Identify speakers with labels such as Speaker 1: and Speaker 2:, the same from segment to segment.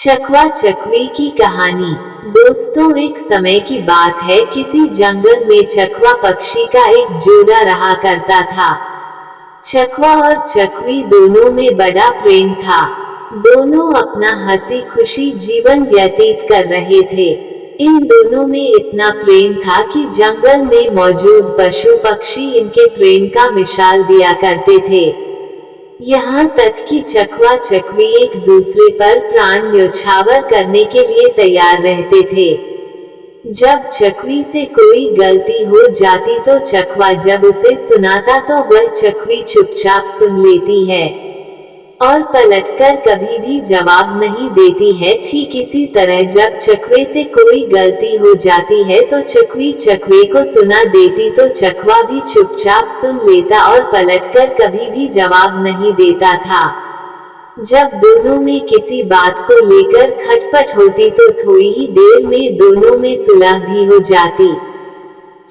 Speaker 1: चकवा चकवी की कहानी। दोस्तों, एक समय की बात है, किसी जंगल में चकवा पक्षी का एक जोड़ा रहा करता था। चकवा और चकवी दोनों में बड़ा प्रेम था। दोनों अपना हंसी खुशी जीवन व्यतीत कर रहे थे। इन दोनों में इतना प्रेम था कि जंगल में मौजूद पशु पक्षी इनके प्रेम का मिसाल दिया करते थे। यहाँ तक कि चकवा चकवी एक दूसरे पर प्राण न्यौछावर करने के लिए तैयार रहते थे। जब चकवी से कोई गलती हो जाती तो चकवा जब उसे सुनाता तो वह चकवी चुपचाप सुन लेती है और पलटकर कभी भी जवाब नहीं देती है। ठीक इसी तरह जब चकवे से कोई गलती हो जाती है तो चकवी चकवे को सुना देती तो चकवा भी चुपचाप सुन लेता और पलटकर कभी भी जवाब नहीं देता था। जब दोनों में किसी बात को लेकर खटपट होती तो थोड़ी ही देर में दोनों में सुलह भी हो जाती।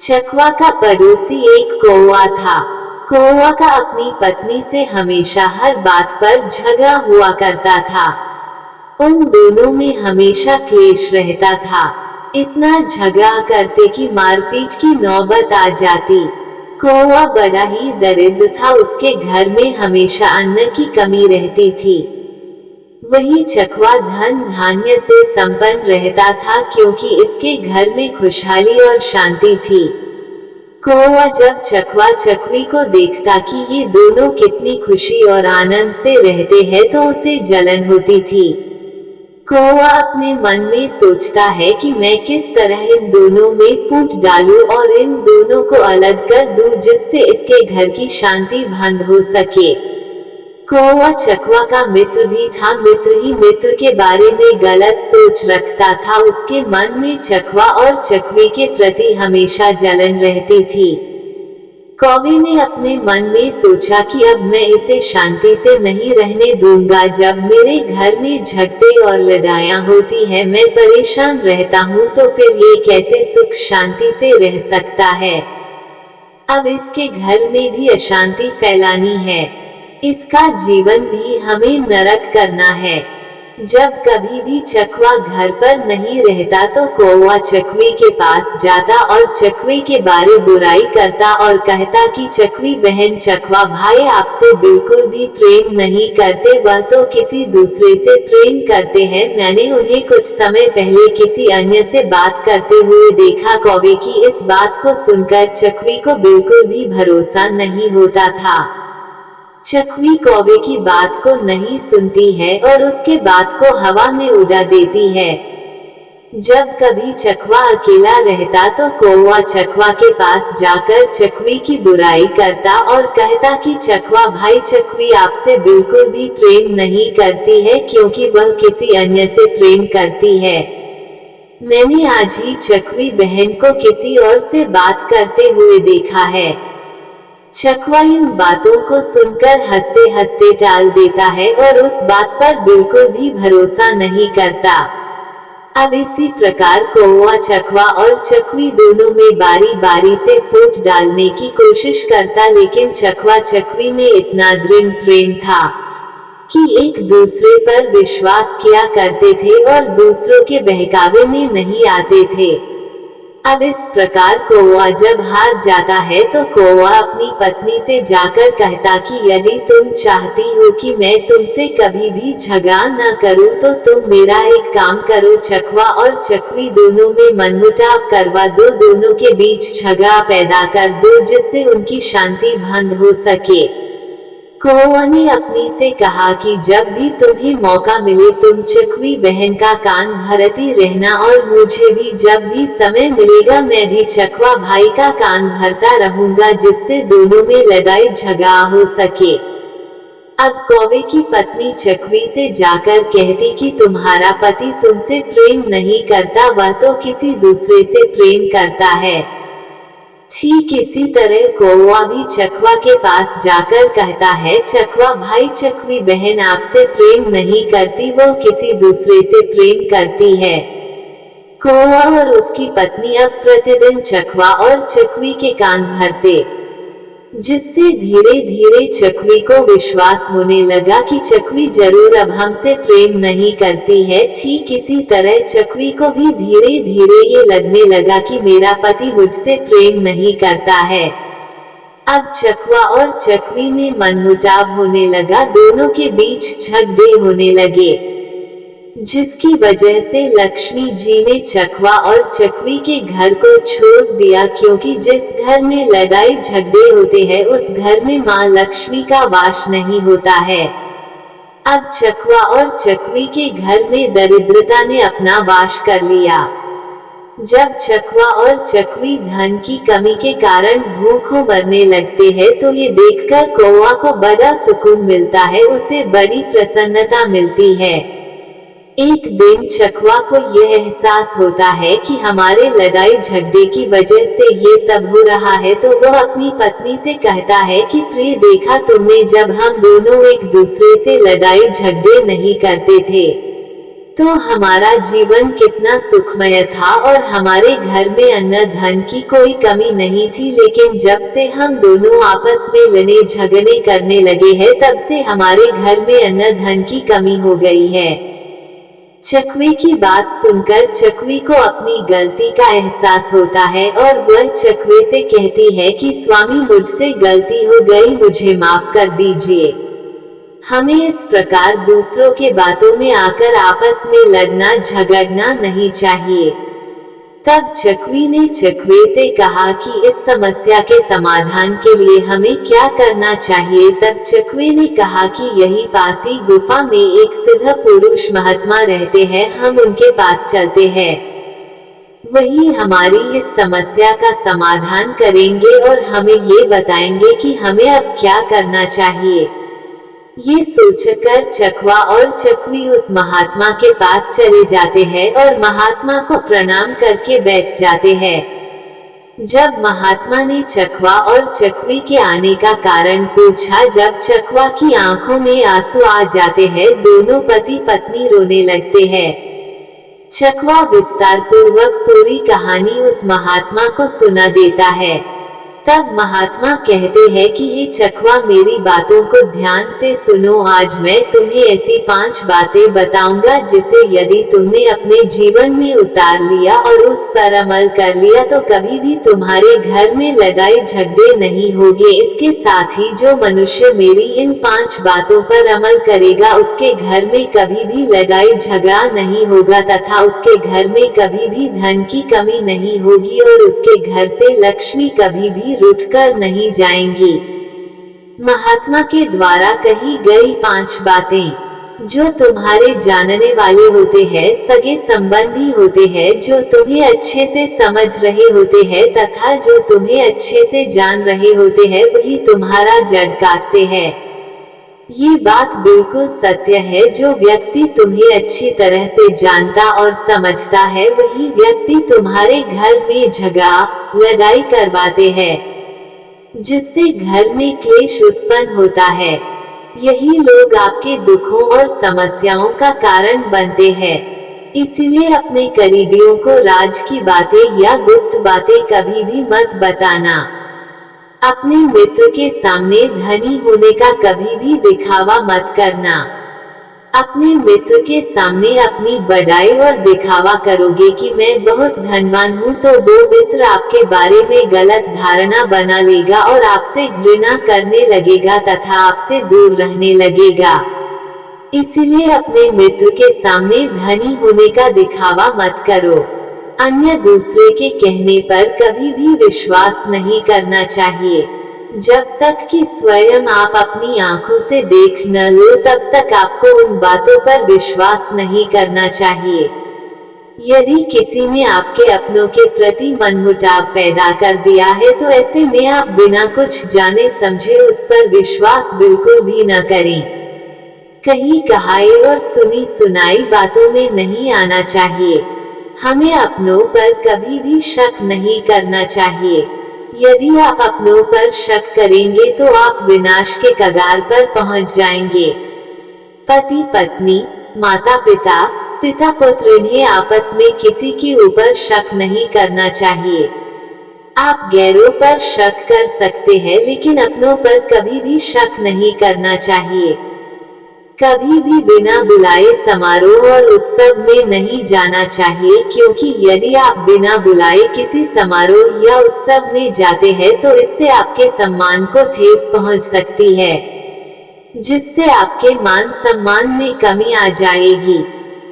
Speaker 1: चकवा का पड़ोसी एक कौवा था। कौवा का अपनी पत्नी से हमेशा हर बात पर झगड़ा हुआ करता था। उन दोनों में हमेशा क्लेश रहता था। इतना झगड़ा करते कि मारपीट की नौबत आ जाती। कौवा बड़ा ही दरिद्र था, उसके घर में हमेशा अन्न की कमी रहती थी। वही चकवा धन धान्य से संपन्न रहता था, क्योंकि इसके घर में खुशहाली और शांति थी। कौवा जब चकवा चकवी को देखता कि ये दोनों कितनी खुशी और आनंद से रहते हैं तो उसे जलन होती थी। कौवा अपने मन में सोचता है कि मैं किस तरह इन दोनों में फूट डालूं और इन दोनों को अलग कर दूं जिससे इसके घर की शांति भंग हो सके। कौवा चकवा का मित्र भी था। मित्र ही मित्र के बारे में गलत सोच रखता था। उसके मन में चकवा और चकवी के प्रति हमेशा जलन रहती थी। कौवे ने अपने मन में सोचा कि अब मैं इसे शांति से नहीं रहने दूंगा। जब मेरे घर में झगड़े और लड़ाइयाँ होती है, मैं परेशान रहता हूँ, तो फिर ये कैसे सुख शांति से रह सकता है। अब इसके घर में भी अशांति फैलानी है। इसका जीवन भी हमें नरक करना है। जब कभी भी चकवा घर पर नहीं रहता तो कौवा चकवी के पास जाता और चकवे के बारे बुराई करता और कहता कि चकवी बहन, चकवा भाई आपसे बिल्कुल भी प्रेम नहीं करते, वह तो किसी दूसरे से प्रेम करते हैं। मैंने उन्हें कुछ समय पहले किसी अन्य से बात करते हुए देखा। कौवे की इस बात को सुनकर चकवी को बिल्कुल भी भरोसा नहीं होता था। चकवी कौवे की बात को नहीं सुनती है और उसके बात को हवा में उड़ा देती है। जब कभी चकवा अकेला रहता तो कौवा चकवा के पास जाकर चकवी की बुराई करता और कहता कि चकवा भाई, चकवी आपसे बिल्कुल भी प्रेम नहीं करती है, क्योंकि वह किसी अन्य से प्रेम करती है। मैंने आज ही चकवी बहन को किसी और से बात करते हुए देखा है। चकवा इन बातों को सुनकर हंसते हंसते टाल देता है और उस बात पर बिल्कुल भी भरोसा नहीं करता। अब इसी प्रकार कौवा चकवा और चकवी दोनों में बारी बारी से फूट डालने की कोशिश करता, लेकिन चकवा चकवी में इतना दृढ़ प्रेम था कि एक दूसरे पर विश्वास किया करते थे और दूसरों के बहकावे में नहीं आते थे। अब इस प्रकार कौवा जब हार जाता है तो कौवा अपनी पत्नी से जाकर कहता कि यदि तुम चाहती हो कि मैं तुमसे कभी भी झगड़ा न करूं तो तुम मेरा एक काम करो, चकवा और चकवी दोनों में मनमुटाव करवा दो, दोनों के बीच झगड़ा पैदा कर दो जिससे उनकी शांति भंग हो सके। कौवा ने अपनी से कहा कि जब भी तुम्हें मौका मिले तुम चकवी बहन का कान भरती रहना और मुझे भी जब भी समय मिलेगा मैं भी चकवा भाई का कान भरता रहूंगा, जिससे दोनों में लड़ाई झगड़ा हो सके। अब कौवे की पत्नी चकवी से जाकर कहती कि तुम्हारा पति तुमसे प्रेम नहीं करता, वह तो किसी दूसरे से प्रेम करता है। ठीक इसी तरह कौवा भी चकवा के पास जाकर कहता है, चकवा भाई, चकवी बहन आपसे प्रेम नहीं करती, वो किसी दूसरे से प्रेम करती है। कौवा और उसकी पत्नी अब प्रतिदिन चकवा और चकवी के कान भरते। जिससे धीरे धीरे चकवी को विश्वास होने लगा कि चकवी जरूर अब हमसे प्रेम नहीं करती है। ठीक इसी तरह चकवी को भी धीरे धीरे ये लगने लगा कि मेरा पति मुझसे प्रेम नहीं करता है। अब चकवा और चकवी में मनमुटाव होने लगा, दोनों के बीच झगड़े होने लगे, जिसकी वजह से लक्ष्मी जी ने चकवा और चकवी के घर को छोड़ दिया, क्योंकि जिस घर में लड़ाई झगड़े होते हैं उस घर में मां लक्ष्मी का वास नहीं होता है। अब चकवा और चकवी के घर में दरिद्रता ने अपना वास कर लिया। जब चकवा और चकवी धन की कमी के कारण भूखों मरने लगते हैं तो ये देखकर कौवा को बड़ा सुकून मिलता है, उसे बड़ी प्रसन्नता मिलती है। एक दिन चकवा को यह एहसास होता है कि हमारे लड़ाई झगड़े की वजह से ये सब हो रहा है, तो वह अपनी पत्नी से कहता है कि प्रिय, देखा तुमने, जब हम दोनों एक दूसरे से लड़ाई झगड़े नहीं करते थे तो हमारा जीवन कितना सुखमय था और हमारे घर में अन्न धन की कोई कमी नहीं थी। लेकिन जब से हम दोनों आपस में लड़ने झगड़े करने लगे हैं तब से हमारे घर में अन्न धन की कमी हो गई है। चकवे की बात सुनकर चकवी को अपनी गलती का एहसास होता है और वह चकवे से कहती है कि स्वामी, मुझसे गलती हो गई, मुझे माफ कर दीजिए। हमें इस प्रकार दूसरों के बातों में आकर आपस में लड़ना झगड़ना नहीं चाहिए। तब चकवी ने चकवे से कहा कि इस समस्या के समाधान के लिए हमें क्या करना चाहिए। तब चकवे ने कहा कि यही पास ही गुफा में एक सिद्ध पुरुष महात्मा रहते हैं, हम उनके पास चलते हैं, वही हमारी इस समस्या का समाधान करेंगे और हमें ये बताएंगे कि हमें अब क्या करना चाहिए। ये सोचकर चकवा और चकवी उस महात्मा के पास चले जाते हैं और महात्मा को प्रणाम करके बैठ जाते हैं। जब महात्मा ने चकवा और चकवी के आने का कारण पूछा, जब चकवा की आंखों में आंसू आ जाते हैं, दोनों पति पत्नी रोने लगते हैं। चकवा विस्तार पूर्वक पूरी कहानी उस महात्मा को सुना देता है। तब महात्मा कहते हैं कि ये चकवा, मेरी बातों को ध्यान से सुनो। आज मैं तुम्हें ऐसी 5 बातें बताऊंगा जिसे यदि तुमने अपने जीवन में उतार लिया और उस पर अमल कर लिया तो कभी भी तुम्हारे घर में लड़ाई झगड़े नहीं होंगे। इसके साथ ही जो मनुष्य मेरी इन 5 बातों पर अमल करेगा उसके घर में कभी भी लड़ाई झगड़ा नहीं होगा तथा उसके घर में कभी भी धन की कमी नहीं होगी और उसके घर से लक्ष्मी कभी भी रूठकर नहीं जाएंगी। महात्मा के द्वारा कही गई 5 बातें। जो तुम्हारे जानने वाले होते हैं, सगे संबंधी होते हैं, जो तुम्हें अच्छे से समझ रहे होते हैं तथा जो तुम्हें अच्छे से जान रहे होते हैं, वही तुम्हारा जड़ काटते हैं। ये बात बिल्कुल सत्य है। जो व्यक्ति तुम्हें अच्छी तरह से जानता और समझता है, वही व्यक्ति तुम्हारे घर में झगड़ा लड़ाई करवाते हैं, जिससे घर में क्लेश उत्पन्न होता है। यही लोग आपके दुखों और समस्याओं का कारण बनते हैं। इसलिए अपने करीबियों को राज की बातें या गुप्त बातें कभी भी मत बताना। अपने मित्र के सामने धनी होने का कभी भी दिखावा मत करना। अपने मित्र के सामने अपनी बड़ाई और दिखावा करोगे कि मैं बहुत धनवान हूँ तो वो मित्र आपके बारे में गलत धारणा बना लेगा और आपसे घृणा करने लगेगा तथा आपसे दूर रहने लगेगा। इसलिए अपने मित्र के सामने धनी होने का दिखावा मत करो। अन्य दूसरे के कहने पर कभी भी विश्वास नहीं करना चाहिए। जब तक कि स्वयं आप अपनी आंखों से देख न लो तब तक आपको उन बातों पर विश्वास नहीं करना चाहिए। यदि किसी ने आपके अपनों के प्रति मनमुटाव पैदा कर दिया है तो ऐसे में आप बिना कुछ जाने समझे उस पर विश्वास बिल्कुल भी न करें। कही कहाई और सुनी सुनाई बातों में नहीं आना चाहिए। हमें अपनों पर कभी भी शक नहीं करना चाहिए। यदि आप अपनों पर शक करेंगे तो आप विनाश के कगार पर पहुंच जाएंगे। पति पत्नी, माता पिता, पिता पुत्र, इन्हें आपस में किसी के ऊपर शक नहीं करना चाहिए। आप गैरों पर शक कर सकते हैं लेकिन अपनों पर कभी भी शक नहीं करना चाहिए। कभी भी बिना बुलाए समारोह और उत्सव में नहीं जाना चाहिए क्योंकि यदि आप बिना बुलाए किसी समारोह या उत्सव में जाते हैं तो इससे आपके सम्मान को ठेस पहुंच सकती है, जिससे आपके मान सम्मान में कमी आ जाएगी।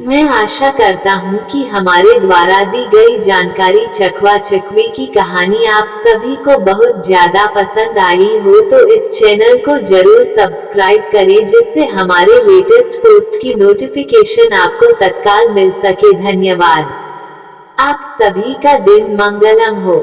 Speaker 1: मैं आशा करता हूँ कि हमारे द्वारा दी गई जानकारी चकवा चकवी की कहानी आप सभी को बहुत ज्यादा पसंद आई हो तो इस चैनल को जरूर सब्सक्राइब करें जिससे हमारे लेटेस्ट पोस्ट की नोटिफिकेशन आपको तत्काल मिल सके। धन्यवाद। आप सभी का दिन मंगलम हो।